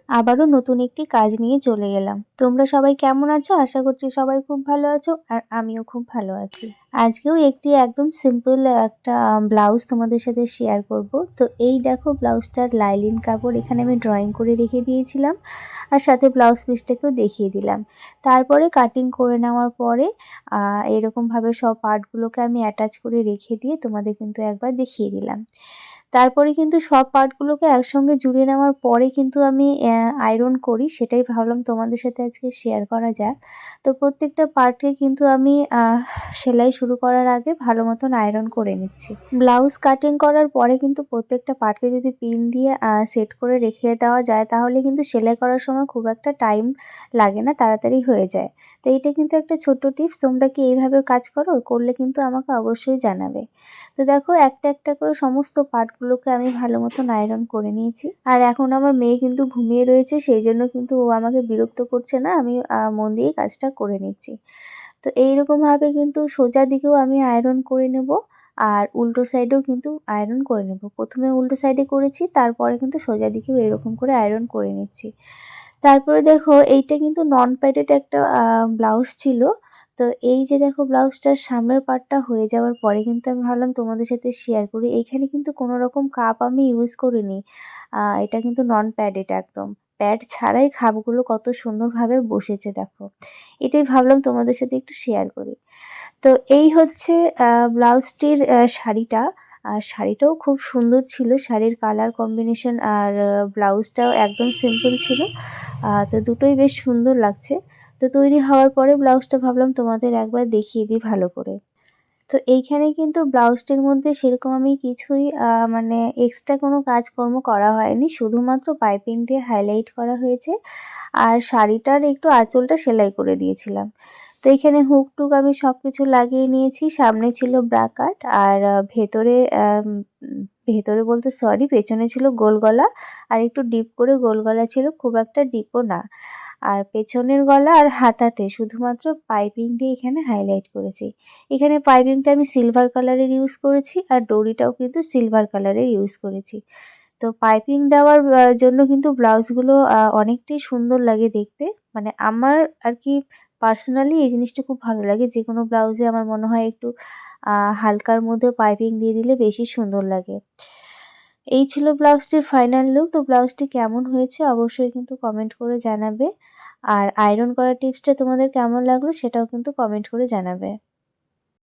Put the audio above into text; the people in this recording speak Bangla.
আবারও নতুন একটি কাজ নিয়ে চলে এলাম। তোমরা সবাই কেমন আছো? আশা করছি সবাই খুব ভালো আছো আর আমিও খুব ভালো আছি। আজকেও একটি একদম সিম্পল একটা ব্লাউজ তোমাদের সাথে শেয়ার করব। তো এই দেখো ব্লাউজটার লাইলিন কাপড় এখানে আমি ড্রয়িং করে রেখে দিয়েছিলাম আর সাথে ব্লাউজ পিসটাকেও দেখিয়ে দিলাম। তারপরে কাটিং করে নেওয়ার পরে এরকমভাবে সব পার্টগুলোকে আমি অ্যাটাচ করে রেখে দিয়ে তোমাদের কিন্তু একবার দেখিয়ে দিলাম। তারপরে কিন্তু সব পার্টগুলোকে একসঙ্গে জুড়ে নেওয়ার পরে কিন্তু আমি আয়রন করি, সেটাই ভাবলাম তোমাদের সাথে আজকে শেয়ার করা যাক। তো প্রত্যেকটা পার্টকে কিন্তু আমি সেলাই শুরু করার আগে ভালো মতন আয়রন করে নিচ্ছি। ব্লাউজ কাটিং করার পরে কিন্তু প্রত্যেকটা পার্টকে যদি পিন দিয়ে সেট করে রেখে দেওয়া যায় তাহলে কিন্তু সেলাই করার সময় খুব একটা টাইম লাগে না, তাড়াতাড়ি হয়ে যায়। তো এইটা কিন্তু একটা ছোট্ট টিপস, তোমরা কি এইভাবে কাজ করো? করলে কিন্তু আমাকে অবশ্যই জানাবে। তো দেখো একটা একটা করে সমস্ত পার্টগুলোকে আমি ভালো মতন আয়রন করে নিয়েছি। আর এখন আমার মেয়ে কিন্তু ঘুমিয়ে রয়েছে, সেই জন্য কিন্তু ও আমাকে বিরক্ত করছে না, আমি মন দিয়ে কাজটা করে নিচ্ছি। তো এইরকমভাবে কিন্তু সোজা দিকেও আমি আয়রন করে নেব আর উল্টো সাইডেও কিন্তু আয়রন করে নেব। প্রথমে উল্টো সাইডে করেছি, তারপরে কিন্তু সোজা দিকেও এরকম করে আয়রন করে নিচ্ছি। তারপরে দেখো এইটা কিন্তু নন প্যাডেড একটা ব্লাউজ ছিল। তো এই যে দেখো ব্লাউজটার সামনের পার্টটা হয়ে যাওয়ার পরে কিন্তু আমি ভাবলাম তোমাদের সাথে শেয়ার করি। এইখানে কিন্তু কোনো রকম কাপ আমি ইউজ করিনি। এটা কিন্তু নন প্যাডেড একদম। প্যাড ছাড়াই খাপগুলো কত সুন্দরভাবে বসেছে দেখো। এটাই ভাবলাম তোমাদের সাথে একটু শেয়ার করি। তো এই হচ্ছে ব্লাউজটির শাড়িটা। আর শাড়িটাও খুব সুন্দর ছিল। শাড়ির কালার কম্বিনেশন আর ব্লাউজটাও একদম সিম্পল ছিল। তো দুটোই বেশ সুন্দর লাগছে। তো তৈরি হওয়ার পরে ব্লাউজটা ভাবলাম তোমাদের একবার দেখিয়ে দিই ভালো করে। তো এইখানে কিন্তু ব্লাউজটির মধ্যে সেরকম আমি কিছুই মানে এক্সট্রা কোনো কাজকর্ম করা হয়নি। শুধুমাত্র পাইপিং দিয়ে হাইলাইট করা হয়েছে আর শাড়িটার একটু আঁচলটা সেলাই করে দিয়েছিলাম। তো এখানে হুক টুক আমি সবকিছু লাগিয়ে নিয়েছি। সামনে ছিল ব্রা কাট আর ভেতরে ভেতরে বলতে সরি, পেছনে ছিল গোল গলা আর একটু ডিপ করে গোল গলা ছিল, খুব একটা ডিপও না। আর পেছনের গলা আর হাতাতে শুধুমাত্র পাইপিং দিয়ে এখানে হাইলাইট করেছি। এখানে পাইপিংটা আমি সিলভার কালারের ইউজ করেছি আর ডরিটাও কিন্তু সিলভার কালারের ইউজ করেছি। তো পাইপিং দেওয়ার জন্য কিন্তু ব্লাউজগুলো অনেকটাই সুন্দর লাগে দেখতে। মানে আমার আর কি পার্সোনালি এই জিনিসটা খুব ভালো লাগে। যেকোনো ব্লাউজে আমার মনে হয় একটু হালকার মধ্যে পাইপিং দিয়ে দিলে বেশি সুন্দর লাগে। এই ছিল ব্লাউজটির ফাইনাল লুক। তো ব্লাউজটি কেমন হয়েছে অবশ্যই কিন্তু কমেন্ট করে জানাবে। আর আয়রন করার টিপসটা তোমাদের কেমন লাগলো সেটাও কিন্তু কমেন্ট করে জানাবে।